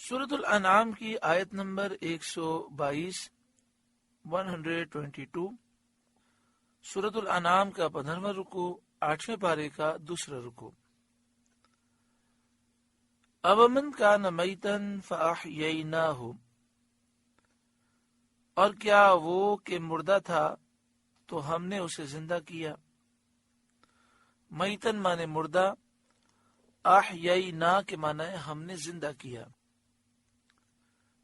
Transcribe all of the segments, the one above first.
سورۃ الانعام کی آیت نمبر 122 122 سورۃ الانعام کا 15واں رکوع 8ویں پارے کا دوسرا رکوع۔ اومن کان میتن فاحییناہ، اور کیا وہ کہ مردہ تھا تو ہم نے اسے زندہ کیا۔ میتن مانے مردہ، احیینا کے معنی ہم نے زندہ کیا۔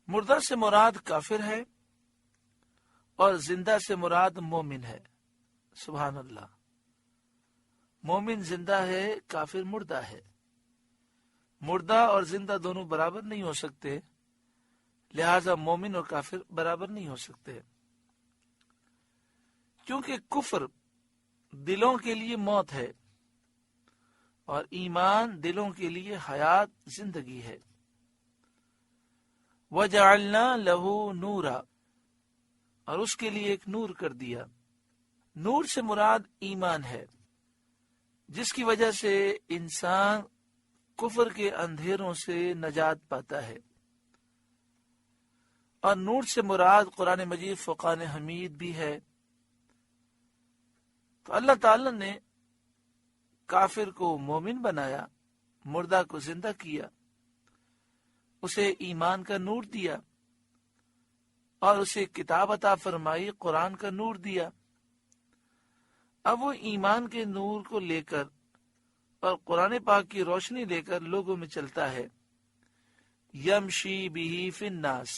مردہ سے مراد کافر ہے اور زندہ سے مراد مومن ہے۔ سبحان اللہ، مومن زندہ ہے، کافر مردہ ہے۔ مردہ اور زندہ دونوں برابر نہیں ہو سکتے، لہذا مومن اور کافر برابر نہیں ہو سکتے، کیونکہ کفر دلوں کے لیے موت ہے اور ایمان دلوں کے لیے حیات زندگی ہے۔ وَجَعَلْنَا لَهُ نُورًا، اور اس کے لیے ایک نور کر دیا۔ نور سے مراد ایمان ہے، جس کی وجہ سے انسان کفر کے اندھیروں سے نجات پاتا ہے، اور نور سے مراد قرآن مجید فرقان حمید بھی ہے۔ تو اللہ تعالی نے کافر کو مومن بنایا، مردہ کو زندہ کیا، اسے ایمان کا نور دیا اور اسے کتاب عطا فرمائی، قرآن کا نور دیا۔ اب وہ ایمان کے نور کو لے کر اور قرآن پاک کی روشنی لے کر لوگوں میں چلتا ہے۔ یمشی بہ فی الناس،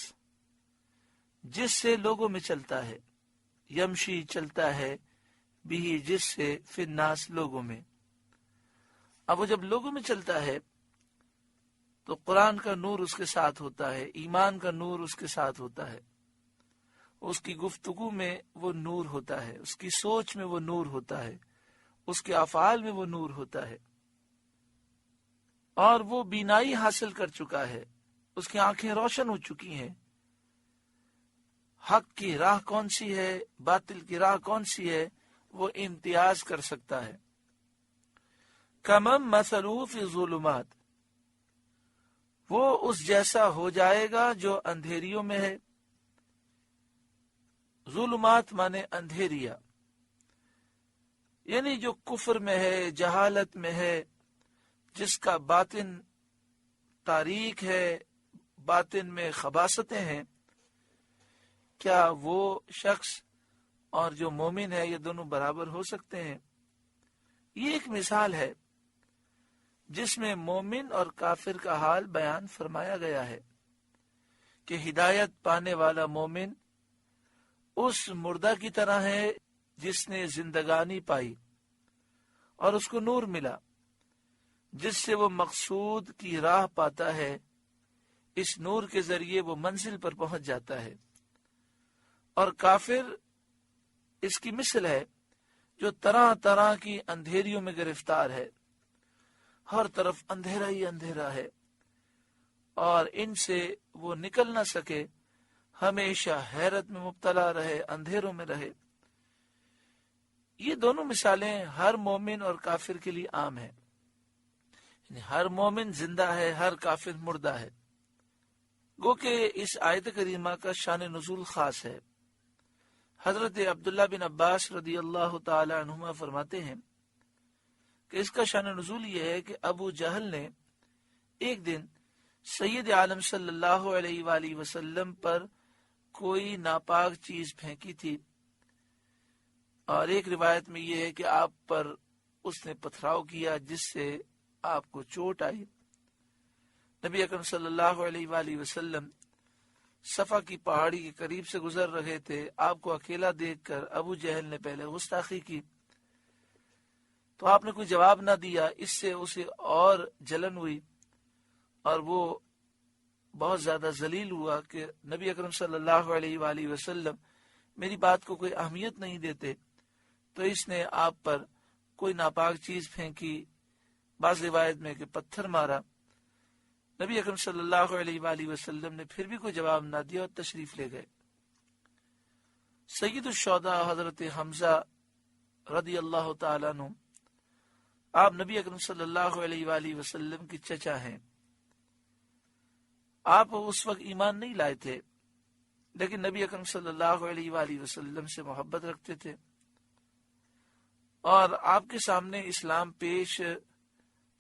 جس سے لوگوں میں چلتا ہے۔ یمشی چلتا ہے، بہ جس سے، فی الناس لوگوں میں۔ اب وہ جب لوگوں میں چلتا ہے تو قرآن کا نور اس کے ساتھ ہوتا ہے، ایمان کا نور اس کے ساتھ ہوتا ہے، اس کی گفتگو میں وہ نور ہوتا ہے، اس کی سوچ میں وہ نور ہوتا ہے، اس کے افعال میں وہ نور ہوتا ہے، اور وہ بینائی حاصل کر چکا ہے، اس کی آنکھیں روشن ہو چکی ہیں۔ حق کی راہ کون سی ہے، باطل کی راہ کون سی ہے، وہ امتیاز کر سکتا ہے۔ کمم مثلہ فی الظلمات، وہ اس جیسا ہو جائے گا جو اندھیریوں میں ہے۔ ظلمات مانے اندھیریا، یعنی جو کفر میں ہے، جہالت میں ہے، جس کا باطن تاریک ہے، باطن میں خباثتیں ہیں۔ کیا وہ شخص اور جو مومن ہے یہ دونوں برابر ہو سکتے ہیں؟ یہ ایک مثال ہے جس میں مومن اور کافر کا حال بیان فرمایا گیا ہے کہ ہدایت پانے والا مومن اس مردہ کی طرح ہے جس نے زندگانی پائی اور اس کو نور ملا، جس سے وہ مقصود کی راہ پاتا ہے۔ اس نور کے ذریعے وہ منزل پر پہنچ جاتا ہے۔ اور کافر اس کی مثل ہے جو طرح طرح کی اندھیریوں میں گرفتار ہے، ہر طرف اندھیرا ہی اندھیرا ہے، اور ان سے وہ نکل نہ سکے، ہمیشہ حیرت میں مبتلا رہے، اندھیروں میں رہے۔ یہ دونوں مثالیں ہر مومن اور کافر کے لیے عام ہیں، یعنی ہر مومن زندہ ہے، ہر کافر مردہ ہے۔ گو کہ اس آیت کریمہ کا شان نزول خاص ہے۔ حضرت عبداللہ بن عباس رضی اللہ تعالی عنہما فرماتے ہیں کہ اس کا شان نزول یہ ہے کہ ابو جہل نے ایک دن سید عالم صلی اللہ علیہ وآلہ وسلم پر کوئی ناپاک چیز پھینکی تھی، اور ایک روایت میں یہ ہے کہ آپ پر اس نے پتھراؤ کیا جس سے آپ کو چوٹ آئی۔ نبی اکرم صلی اللہ علیہ وآلہ وسلم صفا کی پہاڑی کے قریب سے گزر رہے تھے۔ آپ کو اکیلا دیکھ کر ابو جہل نے پہلے گستاخی کی تو آپ نے کوئی جواب نہ دیا، اس سے اسے اور جلن ہوئی اور وہ بہت زیادہ ذلیل ہوا کہ نبی اکرم صلی اللہ علیہ وآلہ وسلم میری بات کو کوئی اہمیت نہیں دیتے، تو اس نے آپ پر کوئی ناپاک چیز پھینکی، بعض روایت میں کہ پتھر مارا۔ نبی اکرم صلی اللہ علیہ وآلہ وسلم نے پھر بھی کوئی جواب نہ دیا اور تشریف لے گئے۔ سید الشہداء حضرت حمزہ رضی اللہ تعالیٰ عنہ، آپ نبی اکرم صلی اللہ علیہ وآلہ وسلم کی چچا ہیں۔ آپ اس وقت ایمان نہیں لائے تھے، لیکن نبی اکرم صلی اللہ علیہ وآلہ وسلم سے محبت رکھتے تھے، اور آپ کے سامنے اسلام پیش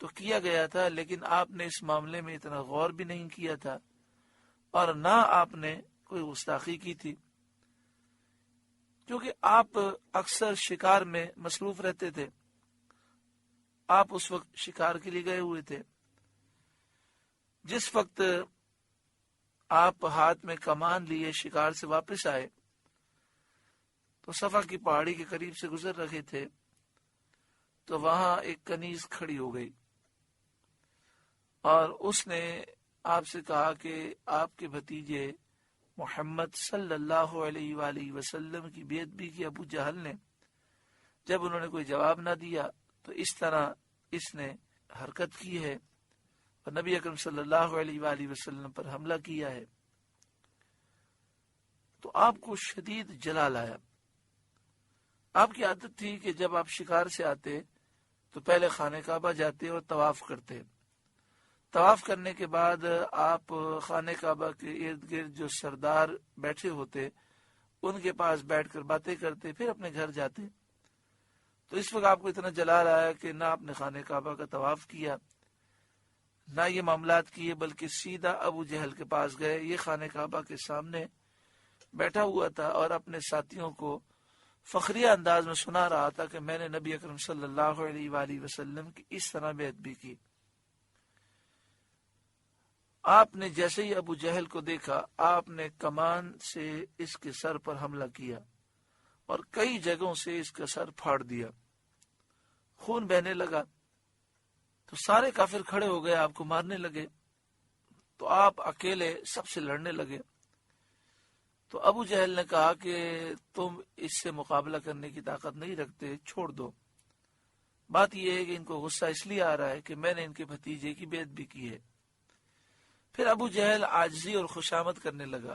تو کیا گیا تھا، لیکن آپ نے اس معاملے میں اتنا غور بھی نہیں کیا تھا، اور نہ آپ نے کوئی گستاخی کی تھی، کیونکہ آپ اکثر شکار میں مصروف رہتے تھے۔ آپ اس وقت شکار کے لیے گئے ہوئے تھے۔ جس وقت آپ ہاتھ میں کمان لیے شکار سے واپس آئے تو صفا کی پہاڑی کے قریب سے گزر رہے تھے، تو وہاں ایک کنیز کھڑی ہو گئی، اور اس نے آپ سے کہا کہ آپ کے بھتیجے محمد صلی اللہ علیہ وآلہ وسلم کی بے ادبی کی ابو جہل نے۔ جب انہوں نے کوئی جواب نہ دیا تو اس طرح اس نے حرکت کی ہے اور نبی اکرم صلی اللہ علیہ وآلہ وسلم پر حملہ کیا ہے۔ تو آپ کو شدید جلال آیا۔ آپ کی عادت تھی کہ جب آپ شکار سے آتے تو پہلے خانہ کعبہ جاتے اور طواف کرتے۔ طواف کرنے کے بعد آپ خانہ کعبہ کے ارد گرد جو سردار بیٹھے ہوتے ان کے پاس بیٹھ کر باتیں کرتے، پھر اپنے گھر جاتے۔ تو اس وقت آپ کو اتنا جلال آیا کہ نہ آپ نے خانہ کعبہ کا طواف کیا، نہ یہ معاملات کیے، بلکہ سیدھا ابو جہل کے پاس گئے۔ یہ خانہ کعبہ کے سامنے بیٹھا ہوا تھا اور اپنے ساتھیوں کو فخریہ انداز میں سنا رہا تھا کہ میں نے نبی اکرم صلی اللہ علیہ وآلہ وسلم کی اس طرح بے ادبی کی۔ آپ نے جیسے ہی ابو جہل کو دیکھا، آپ نے کمان سے اس کے سر پر حملہ کیا اور کئی جگہوں سے اس کا سر پھاڑ دیا، خون بہنے لگا۔ تو سارے کافر کھڑے ہو گئے، آپ کو مارنے لگے، تو آپ اکیلے سب سے لڑنے لگے۔ تو ابو جہل نے کہا کہ تم اس سے مقابلہ کرنے کی طاقت نہیں رکھتے، چھوڑ دو۔ بات یہ ہے کہ ان کو غصہ اس لیے آ رہا ہے کہ میں نے ان کے بھتیجے کی بے ادبی کی ہے۔ پھر ابو جہل عاجزی اور خوشامد کرنے لگا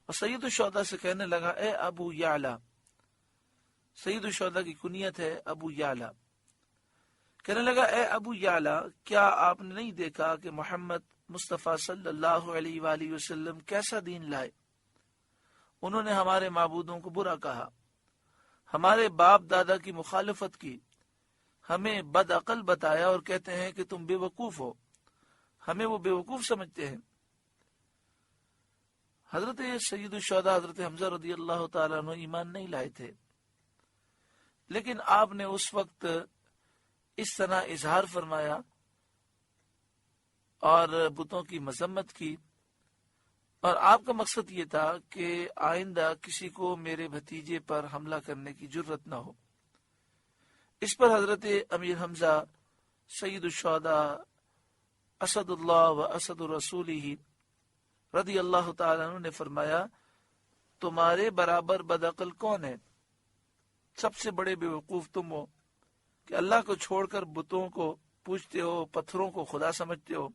اور سید الشہداء سے کہنے لگا، اے ابو یعلا، سید الشہداء کی کنیت ہے ابو یعلا، کہنے لگا اے ابو یعلا، کیا آپ نے نہیں دیکھا کہ محمد مصطفیٰ صلی اللہ علیہ وآلہ وسلم کیسا دین لائے؟ انہوں نے ہمارے معبودوں کو برا کہا، ہمارے باپ دادا کی مخالفت کی، ہمیں بد عقل بتایا اور کہتے ہیں کہ تم بے وقوف ہو، ہمیں وہ بے وقوف سمجھتے ہیں۔ حضرت سید الشہداء حضرت حمزہ رضی اللہ تعالیٰ عنہ ایمان نہیں لائے تھے، لیکن آپ نے اس وقت اس طرح اظہار فرمایا اور بتوں کی مذمت کی، اور آپ کا مقصد یہ تھا کہ آئندہ کسی کو میرے بھتیجے پر حملہ کرنے کی جرت نہ ہو۔ اس پر حضرت امیر حمزہ سید الشہداء اسد اللہ و اسد رسولہ رضی اللہ تعالیٰ عنہ نے فرمایا، تمہارے برابر بدعقل کون ہے؟ سب سے بڑے بے وقوف تم ہو کہ اللہ کو چھوڑ کر بتوں کو پوجتے ہو، پتھروں کو خدا سمجھتے ہو۔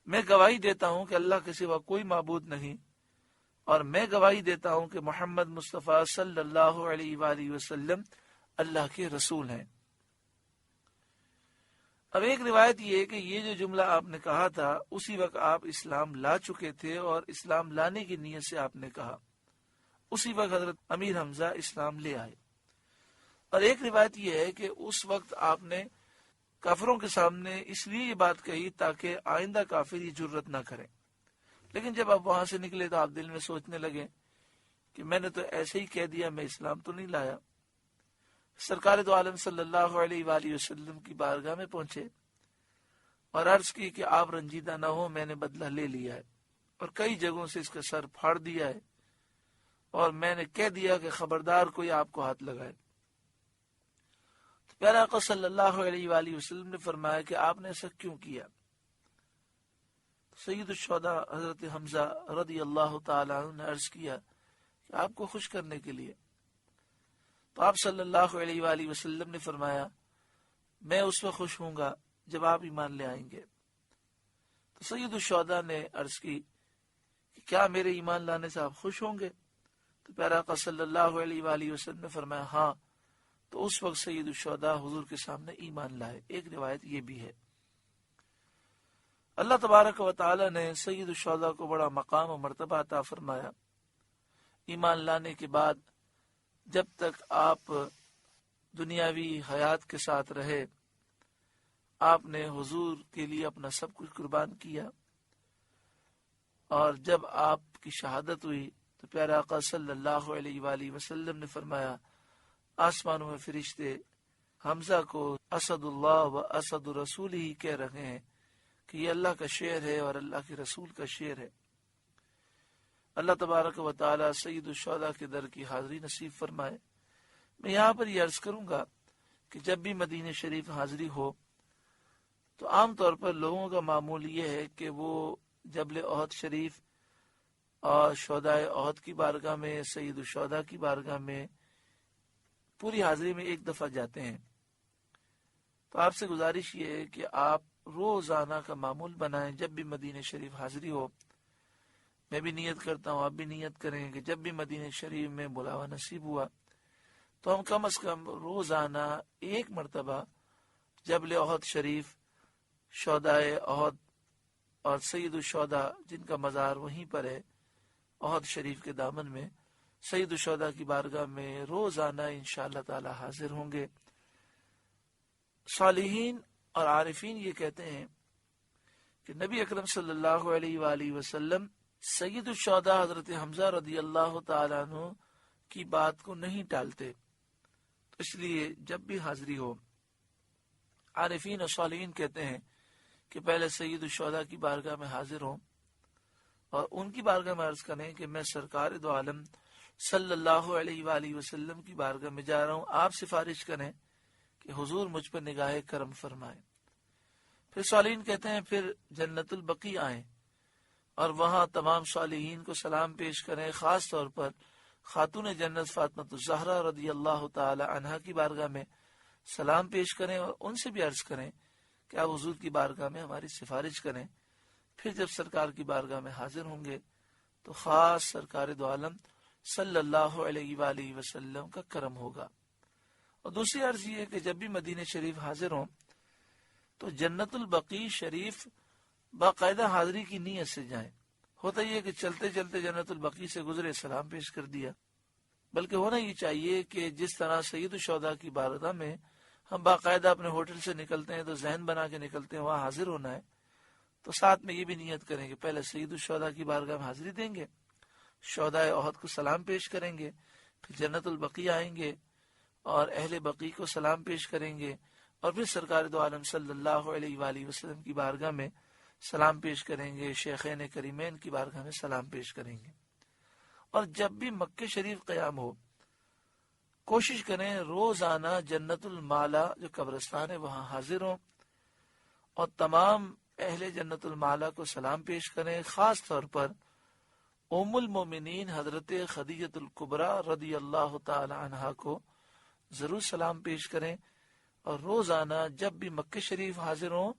میں گواہی دیتا ہوں کہ اللہ کے سوا کوئی معبود نہیں، اور میں گواہی دیتا ہوں کہ محمد مصطفیٰ صلی اللہ علیہ وآلہ وسلم اللہ کے رسول ہیں۔ اب ایک روایت یہ ہے کہ یہ جو جملہ آپ نے کہا تھا اسی وقت آپ اسلام لا چکے تھے، اور اسلام لانے کی نیت سے آپ نے کہا، اسی وقت حضرت امیر حمزہ اسلام لے آئے۔ اور ایک روایت یہ ہے کہ اس وقت آپ نے کافروں کے سامنے اس لیے یہ بات کہی تاکہ آئندہ کافر یہ جرت نہ کریں، لیکن جب آپ وہاں سے نکلے تو آپ دل میں سوچنے لگے کہ میں نے تو ایسے ہی کہہ دیا، میں اسلام تو نہیں لایا۔ سرکار دو عالم صلی اللہ علیہ وآلہ وسلم کی بارگاہ میں پہنچے اور عرض کی کہ آپ رنجیدہ نہ ہو، میں نے بدلہ لے لیا ہے اور کئی جگہوں سے اس کا سر پھاڑ دیا ہے، اور میں نے کہہ دیا کہ خبردار کوئی آپ کو ہاتھ لگائے۔ تو پیارے آقا صلی اللہ علیہ وآلہ وسلم نے فرمایا کہ آپ نے ایسا کیوں کیا؟ سید الشہداء حضرت حمزہ رضی اللہ تعالی عنہ نے عرض کیا کہ آپ کو خوش کرنے کے لیے۔ تو آپ صلی اللہ علیہ وآلہ وسلم نے فرمایا، میں اس وقت خوش ہوں گا جب آپ ایمان لے آئیں گے۔ تو سید الشہداء نے عرض کی کہ کیا میرے ایمان لانے سے آپ خوش ہوں گے؟ تو پیارا آقا صلی اللہ علیہ وآلہ وسلم نے فرمایا ہاں۔ تو اس وقت سید الشہداء حضور کے سامنے ایمان لائے۔ ایک روایت یہ بھی ہے۔ اللہ تبارک و تعالی نے سید الشہداء کو بڑا مقام و مرتبہ عطا فرمایا۔ ایمان لانے کے بعد جب تک آپ دنیاوی حیات کے ساتھ رہے، آپ نے حضور کے لیے اپنا سب کچھ قربان کیا، اور جب آپ کی شہادت ہوئی تو پیارے آقا صلی اللہ علیہ وآلہ وسلم نے فرمایا آسمانوں میں فرشتے حمزہ کو اسد اللہ و اسد رسول ہی کہہ رہے ہیں کہ یہ اللہ کا شعر ہے اور اللہ کے رسول کا شعر ہے۔ اللہ تبارک و تعالی سید الشہداء کے در کی حاضری نصیب فرمائے۔ میں یہاں پر یہ عرض کروں گا کہ جب بھی مدینہ شریف حاضری ہو تو عام طور پر لوگوں کا معمول یہ ہے کہ وہ جبل احد شریف اور شہدائے احد کی بارگاہ میں، سید الشہداء کی بارگاہ میں پوری حاضری میں ایک دفعہ جاتے ہیں۔ تو آپ سے گزارش یہ ہے کہ آپ روزانہ کا معمول بنائیں، جب بھی مدینہ شریف حاضری ہو۔ میں بھی نیت کرتا ہوں، آپ بھی نیت کریں کہ جب بھی مدینہ شریف میں بلاوا نصیب ہوا تو ہم کم از کم روزانہ ایک مرتبہ جبل احد شریف، شہدائے احد اور سید الشہداء جن کا مزار وہیں پر ہے احد شریف کے دامن میں، سید الشہداء کی بارگاہ میں روزانہ انشاءاللہ تعالی حاضر ہوں گے۔ صالحین اور عارفین یہ کہتے ہیں کہ نبی اکرم صلی اللہ علیہ وآلہ وسلم سید الشہداء حضرت حمزہ رضی اللہ تعالیٰ عنہ کی بات کو نہیں ٹالتے، اس لیے جب بھی حاضری ہو عارفین اور صالحین کہتے ہیں کہ پہلے سید الشہداء کی بارگاہ میں حاضر ہوں اور ان کی بارگاہ میں عرض کریں کہ میں سرکار دو عالم صلی اللہ علیہ وآلہ وسلم کی بارگاہ میں جا رہا ہوں، آپ سفارش کریں کہ حضور مجھ پر نگاہ کرم فرمائیں۔ پھر صالحین کہتے ہیں پھر جنت البقیع آئیں اور وہاں تمام صالحین کو سلام پیش کریں، خاص طور پر خاتون جنت فاطمہ الزہرا رضی اللہ تعالی عنہا کی بارگاہ میں سلام پیش کریں اور ان سے بھی عرض کریں کہ آپ حضور کی بارگاہ میں ہماری سفارش کریں۔ پھر جب سرکار کی بارگاہ میں حاضر ہوں گے تو خاص سرکار دو عالم صلی اللہ علیہ وآلہ وسلم کا کرم ہوگا۔ اور دوسری عرض یہ ہے کہ جب بھی مدینہ شریف حاضر ہوں تو جنت البقیع شریف باقاعدہ حاضری کی نیت سے جائیں۔ ہوتا یہ کہ چلتے چلتے جنت البقیع سے گزرے، سلام پیش کر دیا، بلکہ ہونا یہ چاہیے کہ جس طرح سید الشہداء کی بارگاہ میں ہم باقاعدہ اپنے ہوٹل سے نکلتے ہیں تو ذہن بنا کے نکلتے ہیں وہاں حاضر ہونا ہے، تو ساتھ میں یہ بھی نیت کریں کہ پہلے سید الشہداء کی بارگاہ میں حاضری دیں گے، شہدائے احد کو سلام پیش کریں گے، پھر جنت البقیع آئیں گے اور اہل بقیع کو سلام پیش کریں گے، اور پھر سرکار دو عالم صلی اللہ علیہ وآلہ وسلم کی بارگاہ میں سلام پیش کریں گے، شیخین کریمین کی بارگاہ میں سلام پیش کریں گے۔ اور جب بھی مکہ شریف قیام ہو کوشش کریں روزانہ جنت المالا جو قبرستان ہے وہاں حاضر ہوں اور تمام اہل جنت المالا کو سلام پیش کریں، خاص طور پر ام المومنین حضرت خدیجۃ الکبریٰ رضی اللہ تعالی عنہا کو ضرور سلام پیش کریں۔ اور روزانہ جب بھی مکہ شریف حاضر ہوں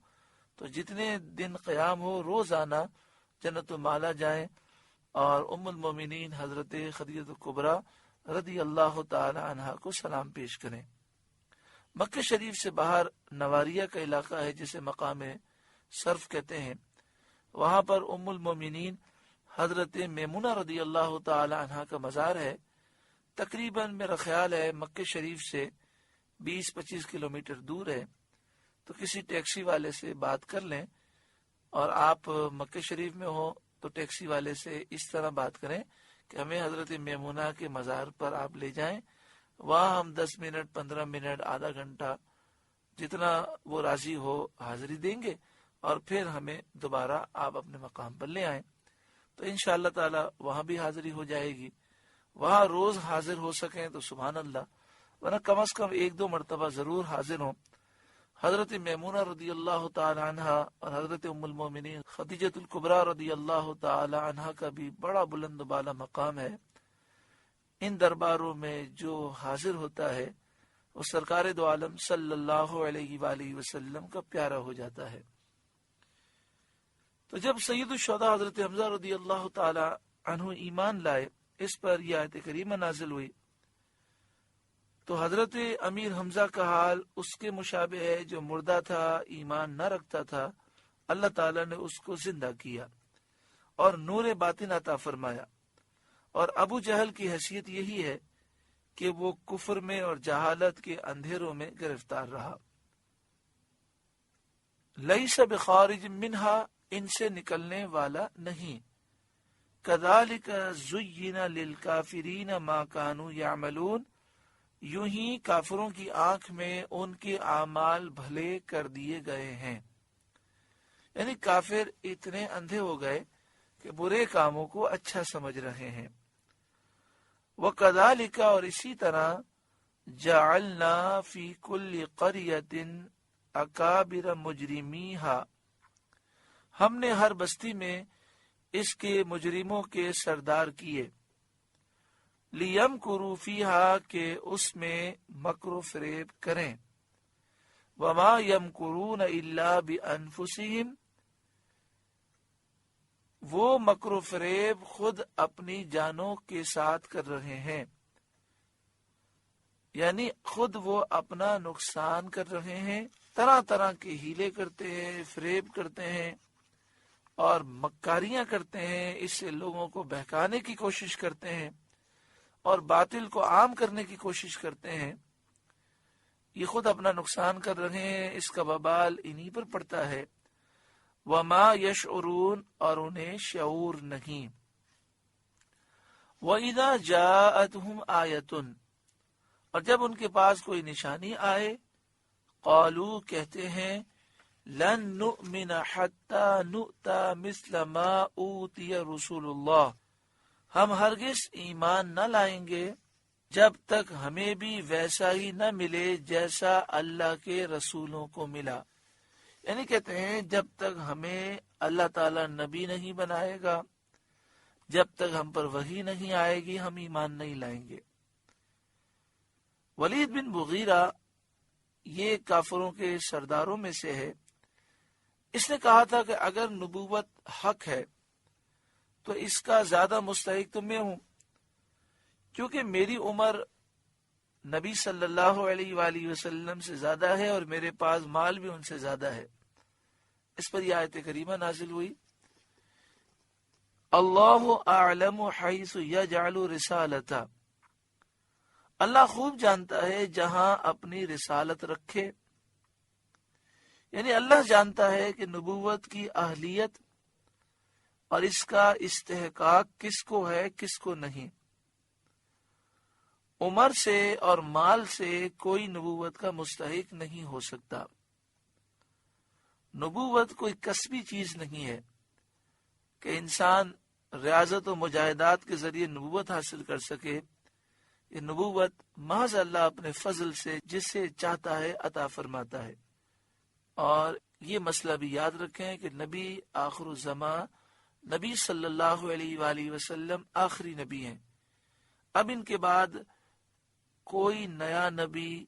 تو جتنے دن قیام ہو روزانہ جنت المالا جائیں اور ام المومنین حضرت خدیجۃ الکبریٰ رضی اللہ تعالی عنہا کو سلام پیش کریں۔ مکہ شریف سے باہر نواریہ کا علاقہ ہے جسے مقام صرف کہتے ہیں، وہاں پر ام المومنین حضرت میمونہ رضی اللہ تعالی عنہا کا مزار ہے۔ تقریباً میرا خیال ہے مکہ شریف سے 20-25 کلومیٹر دور ہے، تو کسی ٹیکسی والے سے بات کر لیں اور آپ مکہ شریف میں ہو تو ٹیکسی والے سے اس طرح بات کریں کہ ہمیں حضرت میمونہ کے مزار پر آپ لے جائیں، وہاں ہم 10 منٹ 15 منٹ آدھا گھنٹہ جتنا وہ راضی ہو حاضری دیں گے اور پھر ہمیں دوبارہ آپ اپنے مقام پر لے آئیں۔ تو انشاءاللہ تعالی وہاں بھی حاضری ہو جائے گی۔ وہاں روز حاضر ہو سکیں تو سبحان اللہ، ورنہ کم از کم 1-2 مرتبہ ضرور حاضر ہوں۔ حضرت میمونہ رضی اللہ تعالی عنہا اور حضرت ام المومنین خدیجۃ الکبریٰ رضی اللہ تعالی عنہا کا بھی بڑا بلند و بالا مقام ہے۔ ان درباروں میں جو حاضر ہوتا ہے وہ سرکار دو عالم صلی اللہ علیہ وآلہ وسلم کا پیارا ہو جاتا ہے۔ تو جب سید الشہداء حضرت حمزہ رضی اللہ تعالی عنہ ایمان لائے، اس پر یہ آیت کریمہ نازل ہوئی، تو حضرت امیر حمزہ کا حال اس کے مشابہ ہے جو مردہ تھا، ایمان نہ رکھتا تھا، اللہ تعالیٰ نے اس کو زندہ کیا اور نور باطن عطا فرمایا، اور ابو جہل کی حیثیت یہی ہے کہ وہ کفر میں اور جہالت کے اندھیروں میں گرفتار رہا۔ لیس بخارج منہا، ان سے نکلنے والا نہیں۔ کذالک زین للکافرین ما کانوا یعملون، یوں ہی کافروں کی آنکھ میں ان کے اعمال بھلے کر دیے گئے ہیں، یعنی کافر اتنے اندھے ہو گئے کہ برے کاموں کو اچھا سمجھ رہے ہیں۔ وَكَذَلِكَ، اور اسی طرح، جَعَلْنَا فِي كُلِّ قَرْيَةٍ أَكَابِرَ مُجْرِمِيهَا، ہم نے ہر بستی میں اس کے مجرموں کے سردار کیے، لِيَمْكُرُوا فِيهَا، کہ اس میں مکر و فریب کریں، وَمَا يَمْكُرُونَ إِلَّا بِأَنفُسِهِمْ، وہ مکر و فریب خود اپنی جانوں کے ساتھ کر رہے ہیں، یعنی خود وہ اپنا نقصان کر رہے ہیں، طرح طرح کے ہیلے کرتے ہیں، فریب کرتے ہیں اور مکاریاں کرتے ہیں، اس سے لوگوں کو بہکانے کی کوشش کرتے ہیں اور باطل کو عام کرنے کی کوشش کرتے ہیں۔ یہ خود اپنا نقصان کر رہے ہیں، اس کا وبال انہی پر پڑتا ہے۔ وما یشعرون، اور انہیں شعور نہیں۔ وَإِذَا جَاءَتْهُمْ آیَةٌ، اور جب ان کے پاس کوئی نشانی آئے، قالوا، کہتے ہیں، لن نؤمن حتى نؤتى مثل ما اوتی رسول اللہ، ہم ہرگز ایمان نہ لائیں گے جب تک ہمیں بھی ویسا ہی نہ ملے جیسا اللہ کے رسولوں کو ملا، یعنی کہتے ہیں جب تک ہمیں اللہ تعالیٰ نبی نہیں بنائے گا، جب تک ہم پر وحی نہیں آئے گی، ہم ایمان نہیں لائیں گے۔ ولید بن مغیرہ یہ کافروں کے سرداروں میں سے ہے، اس نے کہا تھا کہ اگر نبوت حق ہے تو اس کا زیادہ مستحق تو میں ہوں، کیونکہ میری عمر نبی صلی اللہ علیہ وآلہ وسلم سے زیادہ ہے اور میرے پاس مال بھی ان سے زیادہ ہے۔ اس پر یہ آیت کریمہ نازل ہوئی، اللہ اعلم حیث یجعل رسالتہ، اللہ خوب جانتا ہے جہاں اپنی رسالت رکھے، یعنی اللہ جانتا ہے کہ نبوت کی اہلیت اور اس کا استحقاق کس کو ہے کس کو نہیں۔ عمر سے اور مال سے کوئی نبوت کا مستحق نہیں ہو سکتا۔ نبوت کوئی کسبی چیز نہیں ہے کہ انسان ریاضت و مجاہدات کے ذریعے نبوت حاصل کر سکے۔ یہ نبوت محض اللہ اپنے فضل سے جسے چاہتا ہے عطا فرماتا ہے۔ اور یہ مسئلہ بھی یاد رکھیں کہ نبی آخر الزمان، نبی صلی اللہ علیہ وآلہ وسلم آخری نبی ہیں، اب ان کے بعد کوئی نیا نبی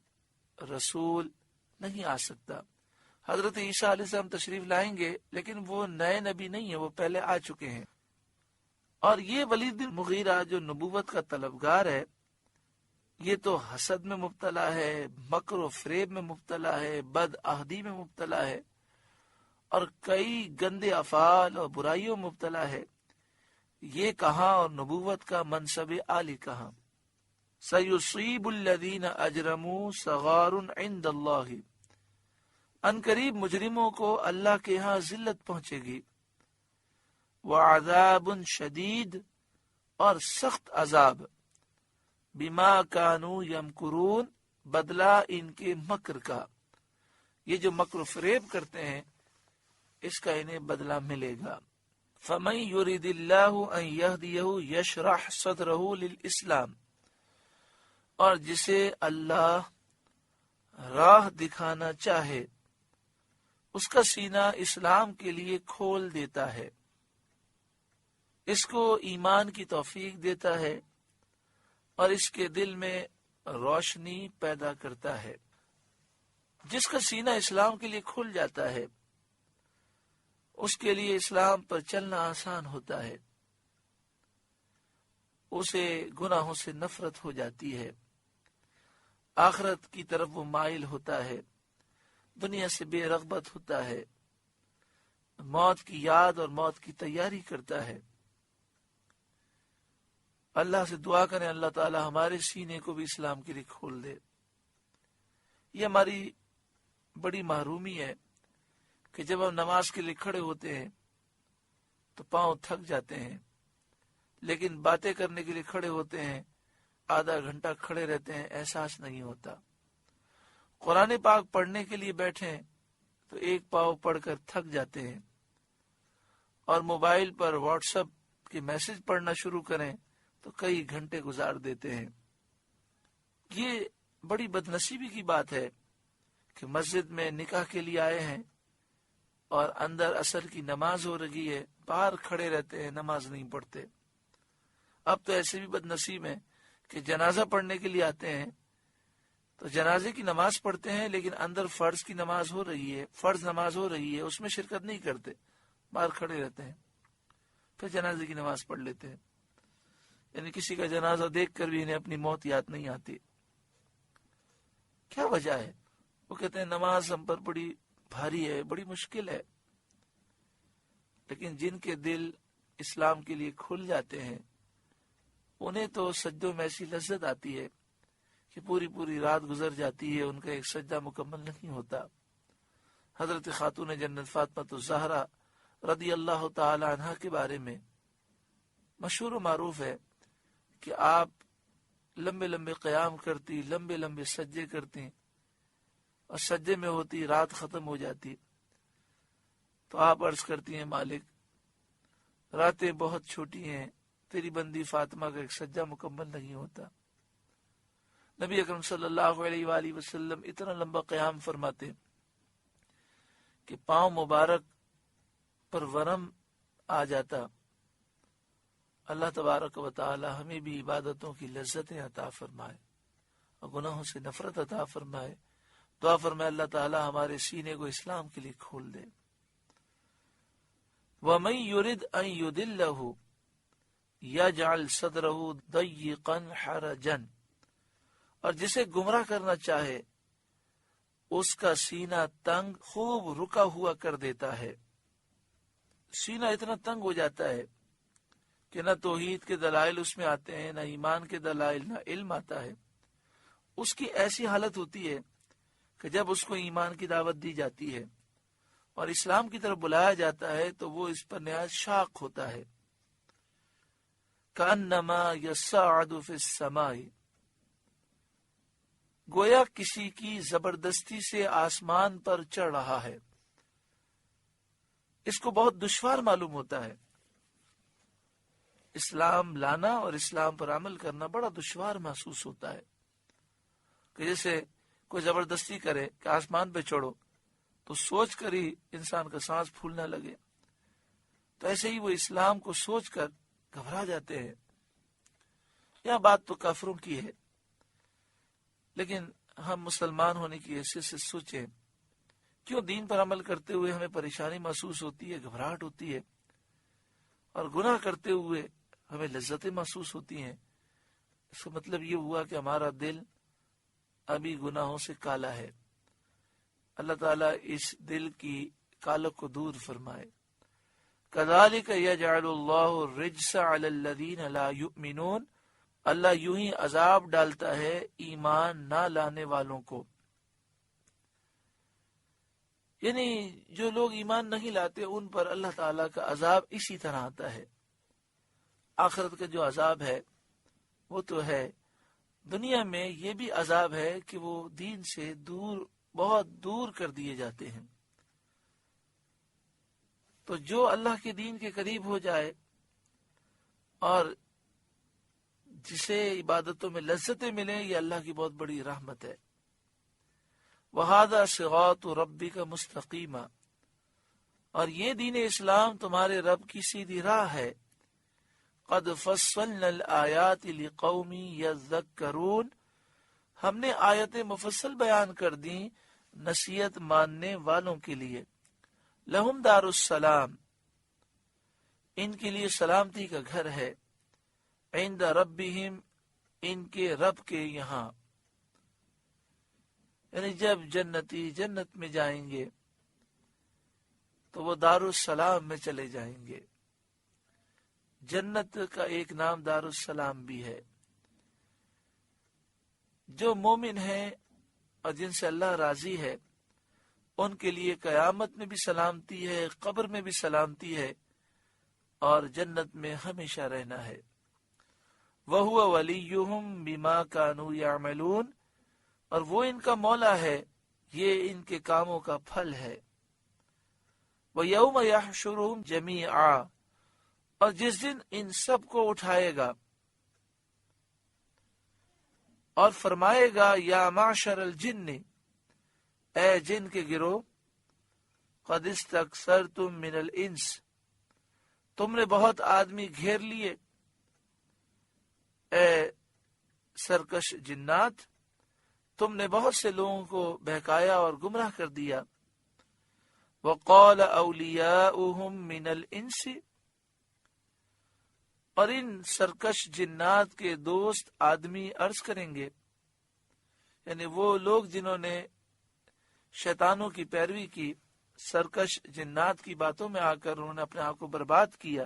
رسول نہیں آ سکتا۔ حضرت عیسیٰ علیہ السلام تشریف لائیں گے لیکن وہ نئے نبی نہیں ہیں، وہ پہلے آ چکے ہیں۔ اور یہ ولید بن مغیرہ جو نبوت کا طلبگار ہے، یہ تو حسد میں مبتلا ہے، مکر و فریب میں مبتلا ہے، بد عہدی میں مبتلا ہے اور کئی گندے افعال اور برائیوں میں مبتلا ہے۔ یہ کہاں اور نبوت کا منصب عالی کہاں۔ سَيُصِيبُ الَّذِينَ أَجْرَمُوا صَغَارٌ عِندَ اللَّهِ، ان قریب مجرموں کو اللہ کے ہاں ذلت پہنچے گی، وَعَذَابٌ شَدِيدٌ، اور سخت عذاب، بِمَا كَانُوا يَمْكُرُونَ، بدلہ ان کے مکر کا۔ یہ جو مکر و فریب کرتے ہیں اس کا انہیں بدلہ ملے گا۔ فَمَن يُرِدِ اللَّهُ أَن يَهْدِيَهُ يَشْرَحْ صَدْرَهُ لِلْإِسْلَامِ، اور جسے اللہ راہ دکھانا چاہے اس کا سینہ اسلام کے لیے کھول دیتا ہے، اس کو ایمان کی توفیق دیتا ہے اور اس کے دل میں روشنی پیدا کرتا ہے۔ جس کا سینہ اسلام کے لیے کھل جاتا ہے اس کے لیے اسلام پر چلنا آسان ہوتا ہے، اسے گناہوں سے نفرت ہو جاتی ہے، آخرت کی طرف وہ مائل ہوتا ہے، دنیا سے بے رغبت ہوتا ہے، موت کی یاد اور موت کی تیاری کرتا ہے۔ اللہ سے دعا کریں اللہ تعالی ہمارے سینے کو بھی اسلام کے لیے کھول دے۔ یہ ہماری بڑی محرومی ہے کہ جب ہم نماز کے لیے کھڑے ہوتے ہیں تو پاؤں تھک جاتے ہیں، لیکن باتیں کرنے کے لیے کھڑے ہوتے ہیں، آدھا گھنٹہ کھڑے رہتے ہیں، احساس نہیں ہوتا۔ قرآن پاک پڑھنے کے لیے بیٹھیں تو ایک پاؤں پڑھ کر تھک جاتے ہیں، اور موبائل پر واٹس ایپ کے میسج پڑھنا شروع کریں تو کئی گھنٹے گزار دیتے ہیں۔ یہ بڑی بدنصیبی کی بات ہے کہ مسجد میں نکاح کے لیے آئے ہیں اور اندر عصر کی نماز ہو رہی ہے، باہر کھڑے رہتے ہیں، نماز نہیں پڑھتے۔ اب تو ایسے بھی بدنصیب ہیں کہ جنازہ پڑھنے کے لیے آتے ہیں تو جنازے کی نماز پڑھتے ہیں، لیکن اندر فرض کی نماز ہو رہی ہے، فرض نماز ہو رہی ہے، اس میں شرکت نہیں کرتے، باہر کھڑے رہتے ہیں، پھر جنازے کی نماز پڑھ لیتے ہیں۔ یعنی کسی کا جنازہ دیکھ کر بھی انہیں اپنی موت یاد نہیں آتی۔ کیا وجہ ہے؟ وہ کہتے ہیں نماز ہم پر بڑی بھاری ہے، بڑی مشکل ہے۔ لیکن جن کے دل اسلام کے لیے کھل جاتے ہیں انہیں تو سجدوں میں ایسی لذت آتی ہے کہ پوری پوری رات گزر جاتی ہے، ان کا ایک سجدہ مکمل نہیں ہوتا۔ حضرت خاتون جنت فاطمہ الزہرا رضی اللہ تعالی عنہ کے بارے میں مشہور و معروف ہے کہ آپ لمبے لمبے قیام کرتی، لمبے لمبے سجدے کرتی، اور سجدے میں ہوتی رات ختم ہو جاتی تو آپ عرض کرتی ہیں مالک راتیں بہت چھوٹی ہیں، تیری بندی فاطمہ کا ایک سجدہ مکمل نہیں ہوتا۔ نبی اکرم صلی اللہ علیہ وآلہ وسلم اتنا لمبا قیام فرماتے کہ پاؤں مبارک پر ورم آ جاتا۔ اللہ تبارک و تعالی ہمیں بھی عبادتوں کی لذتیں عطا فرمائے اور گناہوں سے نفرت عطا فرمائے۔ دعا فرمائے اللہ تعالی ہمارے سینے کو اسلام کے لیے کھول دے۔ وَمَن يُرِدْ أَن يُضِلَّهُ يَجْعَلْ صَدْرَهُ ضَيِّقًا حَرَجًا، اور جسے گمراہ کرنا چاہے اس کا سینہ تنگ خوب رکا ہوا کر دیتا ہے۔ سینہ اتنا تنگ ہو جاتا ہے کہ نہ توحید کے دلائل اس میں آتے ہیں، نہ ایمان کے دلائل، نہ علم آتا ہے۔ اس کی ایسی حالت ہوتی ہے کہ جب اس کو ایمان کی دعوت دی جاتی ہے اور اسلام کی طرف بلایا جاتا ہے تو وہ اس پر نہایت شاق ہوتا ہے۔ کأنما یصعد فی السماء، گویا کسی کی زبردستی سے آسمان پر چڑھ رہا ہے۔ اس کو بہت دشوار معلوم ہوتا ہے۔ اسلام لانا اور اسلام پر عمل کرنا بڑا دشوار محسوس ہوتا ہے کہ جیسے کوئی زبردستی کرے کہ آسمان پہ چڑھو تو سوچ کر ہی انسان کا سانس پھولنے لگے، تو ایسے ہی وہ اسلام کو سوچ کر گھبرا جاتے ہیں۔ یہاں بات تو کافروں کی ہے، لیکن ہم مسلمان ہونے کی حیثیت سے سوچیں کیوں دین پر عمل کرتے ہوئے ہمیں پریشانی محسوس ہوتی ہے، گھبراہٹ ہوتی ہے، اور گناہ کرتے ہوئے ہمیں لذتیں محسوس ہوتی ہیں۔ اس کا مطلب یہ ہوا کہ ہمارا دل ابھی گناہوں سے کالا ہے۔ اللہ تعالیٰ اس دل کی کالک کو دور فرمائے۔ کذالک یجعل اللہ الرجس علی الذین لا یؤمنون، اللہ یوں ہی عذاب ڈالتا ہے ایمان نہ لانے والوں کو، یعنی جو لوگ ایمان نہیں لاتے ان پر اللہ تعالیٰ کا عذاب اسی طرح آتا ہے۔ آخرت کا جو عذاب ہے وہ تو ہے، دنیا میں یہ بھی عذاب ہے کہ وہ دین سے دور، بہت دور کر دیے جاتے ہیں۔ تو جو اللہ کے دین کے قریب ہو جائے اور جسے عبادتوں میں لذتیں ملیں، یہ اللہ کی بہت بڑی رحمت ہے۔ وَهَذَا صِرَاطُ رَبِّكَ مُسْتَقِيمًا، اور یہ دین اسلام تمہارے رب کی سیدھی راہ ہے۔ قَدْ فَصَّلْنَا الْآيَاتِ لِقَوْمٍ يَذَّكَّرُونَ، ہم نے آیتیں مفصل بیان کر دیں نصیحت ماننے والوں کے لیے۔ لہم دار السلام، ان کے لیے سلامتی کا گھر ہے، عند ربہم، ان کے رب کے یہاں، یعنی جب جنتی جنت میں جائیں گے تو وہ دارالسلام میں چلے جائیں گے۔ جنت کا ایک نام دارالسلام بھی ہے۔ جو مومن ہیں اور جن سے اللہ راضی ہے ان کے لیے قیامت میں بھی سلامتی ہے، قبر میں بھی سلامتی ہے، اور جنت میں ہمیشہ رہنا ہے۔ وَهُوَ وَلِيُّهُمْ بِمَا كَانُوا يَعْمَلُونَ، اور وہ ان کا مولا ہے، یہ ان کے کاموں کا پھل ہے۔ وَيَوْمَ يَحْشُرُهُمْ جَمِيعًا، اور جس دن ان سب کو اٹھائے گا اور فرمائے گا یا معشر الجن، اے جن کے گروہ، قد استکثرتم من الانس، تم نے بہت آدمی گھیر لیے، اے سرکش جنات، تم نے بہت سے لوگوں کو بہکایا اور گمراہ کر دیا۔ وقال اولیاؤہم من الانس، اور ان سرکش جنات کے دوست آدمی عرض کریں گے، یعنی وہ لوگ جنہوں نے شیطانوں کی پیروی کی، سرکش جنات کی باتوں میں آ کر انہوں نے اپنے آپ کو برباد کیا،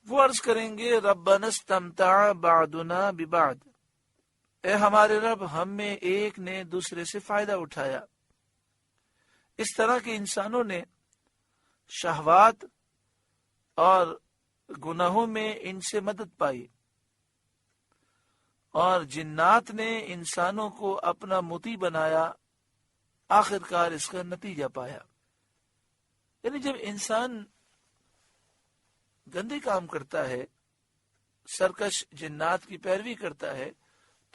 وہ عرض کریں گے ربنا استمتع بعضنا ببعض، اے ہمارے رب، ہم میں ایک نے دوسرے سے فائدہ اٹھایا۔ اس طرح کے انسانوں نے شہوات اور گناہوں میں ان سے مدد پائی، اور جنات نے انسانوں کو اپنا مطیع بنایا، آخر کار اس کا نتیجہ پایا۔ یعنی جب انسان گندے کام کرتا ہے، سرکش جنات کی پیروی کرتا ہے،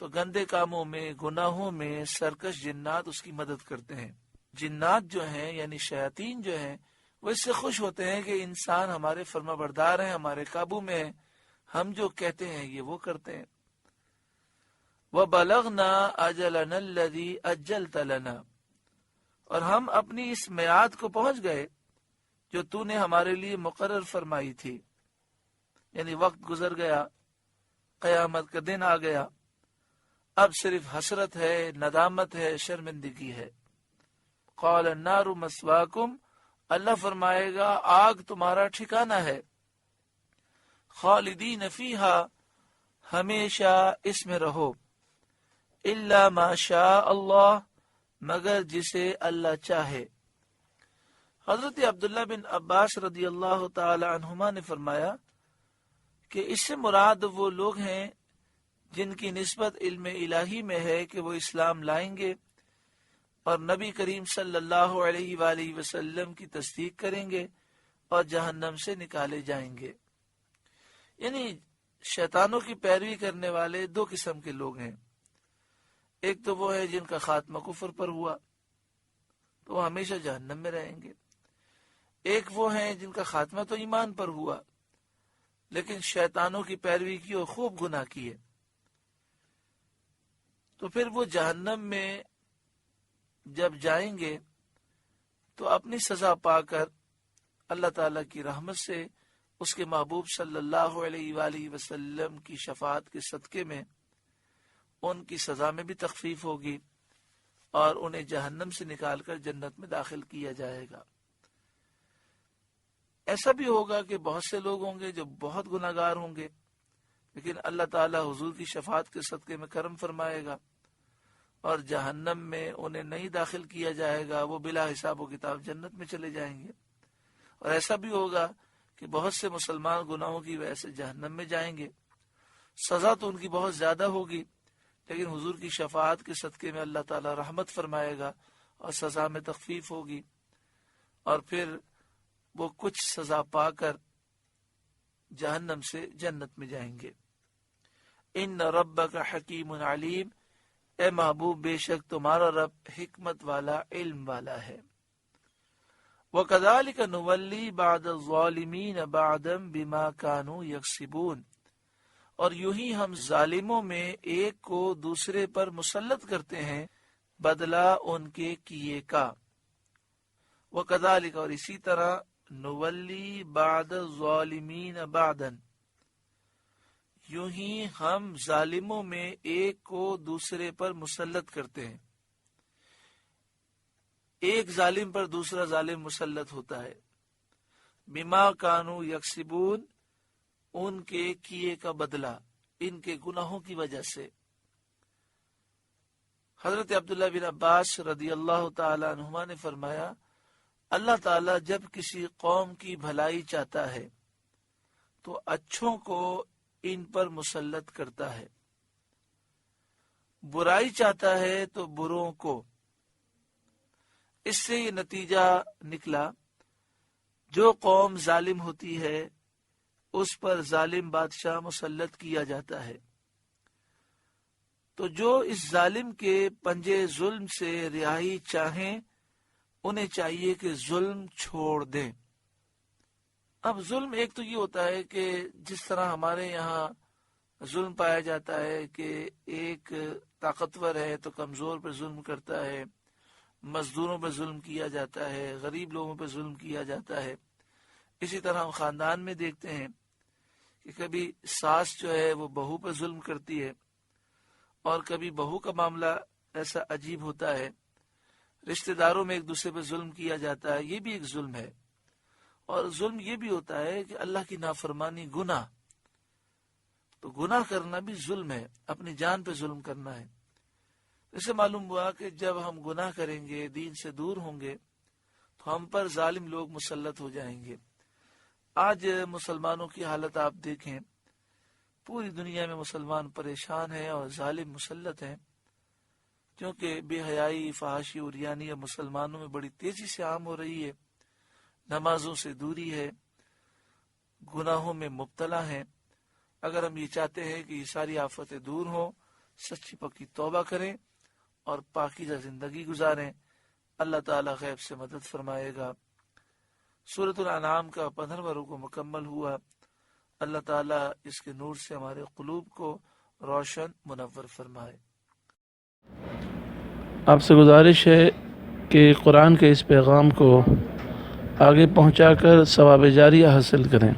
تو گندے کاموں میں، گناہوں میں سرکش جنات اس کی مدد کرتے ہیں۔ جنات جو ہیں یعنی شیاطین جو ہیں، وہ اس سے خوش ہوتے ہیں کہ انسان ہمارے فرما بردار ہیں، ہمارے قابو میں ہیں، ہم جو کہتے ہیں یہ وہ کرتے ہیں۔ وَبَلَغْنَا أَجَلَنَا الَّذِي أَجَّلْتَ لَنَا، اور ہم اپنی اس میعاد کو پہنچ گئے جو تو نے ہمارے لیے مقرر فرمائی تھی، یعنی وقت گزر گیا، قیامت کا دن آ گیا، اب صرف حسرت ہے، ندامت ہے، شرمندگی ہے۔ قال النار مسواکم، اللہ فرمائے گا آگ تمہارا ٹھکانہ ہے، خالدین فیہا، ہمیشہ اس میں رہو، الا ما شاء اللہ، مگر جسے اللہ چاہے۔ حضرت عبداللہ بن عباس رضی اللہ تعالی عنہما نے فرمایا کہ اس سے مراد وہ لوگ ہیں جن کی نسبت علم الہی میں ہے کہ وہ اسلام لائیں گے اور نبی کریم صلی اللہ علیہ وآلہ وسلم کی تصدیق کریں گے اور جہنم سے نکالے جائیں گے۔ یعنی شیطانوں کی پیروی کرنے والے دو قسم کے لوگ ہیں، ایک تو وہ ہے جن کا خاتمہ کفر پر ہوا تو وہ ہمیشہ جہنم میں رہیں گے، ایک وہ ہیں جن کا خاتمہ تو ایمان پر ہوا لیکن شیطانوں کی پیروی کی اور خوب گناہ کیے، تو پھر وہ جہنم میں جب جائیں گے تو اپنی سزا پا کر اللہ تعالیٰ کی رحمت سے، اس کے محبوب صلی اللہ علیہ وآلہ وسلم کی شفاعت کے صدقے میں ان کی سزا میں بھی تخفیف ہوگی اور انہیں جہنم سے نکال کر جنت میں داخل کیا جائے گا۔ ایسا بھی ہوگا کہ بہت سے لوگ ہوں گے جو بہت گناہگار ہوں گے، لیکن اللہ تعالیٰ حضور کی شفاعت کے صدقے میں کرم فرمائے گا اور جہنم میں انہیں نہیں داخل کیا جائے گا، وہ بلا حساب و کتاب جنت میں چلے جائیں گے۔ اور ایسا بھی ہوگا کہ بہت سے مسلمان گناہوں کی وجہ سے جہنم میں جائیں گے، سزا تو ان کی بہت زیادہ ہوگی لیکن حضور کی شفاعت کے صدقے میں اللہ تعالیٰ رحمت فرمائے گا اور سزا میں تخفیف ہوگی، اور پھر وہ کچھ سزا پا کر جہنم سے جنت میں جائیں گے۔ ان ربک حکیم علیم، اے محبوب بے شک تمہارا رب حکمت والا، علم والا ہے۔ وَكَذَلِكَ نُوَلِّي بَعْضَ الظَّالِمِينَ بَعْضًا بِمَا كَانُوا يَكْسِبُونَ، اور یوں ہی ہم ظالموں میں ایک کو دوسرے پر مسلط کرتے ہیں بدلہ ان کے کیے کا۔ وَكَذَلِكَ، اور اسی طرح، نُوَلِّي بَعْضَ الظَّالِمِينَ بَعْضًا، یوں ہی ہم ظالموں میں ایک کو دوسرے پر مسلط کرتے ہیں۔ ایک ظالم پر دوسرا ظالم مسلط ہوتا ہے، بما کانوا یکسبون، ان کے کیے کا بدلہ، ان کے گناہوں کی وجہ سے۔ حضرت عبداللہ بن عباس رضی اللہ تعالی عنہما نے فرمایا، اللہ تعالیٰ جب کسی قوم کی بھلائی چاہتا ہے تو اچھوں کو ان پر مسلط کرتا ہے، برائی چاہتا ہے تو بروں کو۔ اس سے یہ نتیجہ نکلا، جو قوم ظالم ہوتی ہے اس پر ظالم بادشاہ مسلط کیا جاتا ہے، تو جو اس ظالم کے پنجے ظلم سے رہائی چاہیں انہیں چاہیے کہ ظلم چھوڑ دیں۔ اب ظلم ایک تو یہ ہوتا ہے کہ جس طرح ہمارے یہاں ظلم پایا جاتا ہے کہ ایک طاقتور ہے تو کمزور پہ ظلم کرتا ہے، مزدوروں پہ ظلم کیا جاتا ہے، غریب لوگوں پہ ظلم کیا جاتا ہے۔ اسی طرح ہم خاندان میں دیکھتے ہیں کہ کبھی ساس جو ہے وہ بہو پہ ظلم کرتی ہے، اور کبھی بہو کا معاملہ ایسا عجیب ہوتا ہے، رشتہ داروں میں ایک دوسرے پہ ظلم کیا جاتا ہے، یہ بھی ایک ظلم ہے۔ اور ظلم یہ بھی ہوتا ہے کہ اللہ کی نافرمانی، گناہ، تو گناہ کرنا بھی ظلم ہے، اپنی جان پہ ظلم کرنا ہے۔ اس سے معلوم ہوا کہ جب ہم گناہ کریں گے، دین سے دور ہوں گے، تو ہم پر ظالم لوگ مسلط ہو جائیں گے۔ آج مسلمانوں کی حالت آپ دیکھیں، پوری دنیا میں مسلمان پریشان ہیں اور ظالم مسلط ہیں، کیونکہ بے حیائی، فحاشی اور ریانی مسلمانوں میں بڑی تیزی سے عام ہو رہی ہے، نمازوں سے دوری ہے، گناہوں میں مبتلا ہیں۔ اگر ہم یہ چاہتے ہیں کہ یہ ساری آفتیں دور ہوں، سچی پکی توبہ کریں اور پاکیزہ زندگی گزاریں، اللہ تعالیٰ غیب سے مدد فرمائے گا۔ سورۃ الانعام کا 15واں رکوع مکمل ہوا۔ اللہ تعالیٰ اس کے نور سے ہمارے قلوب کو روشن منور فرمائے۔ آپ سے گزارش ہے کہ قرآن کے اس پیغام کو آگے پہنچا کر ثواب جاریہ حاصل کریں۔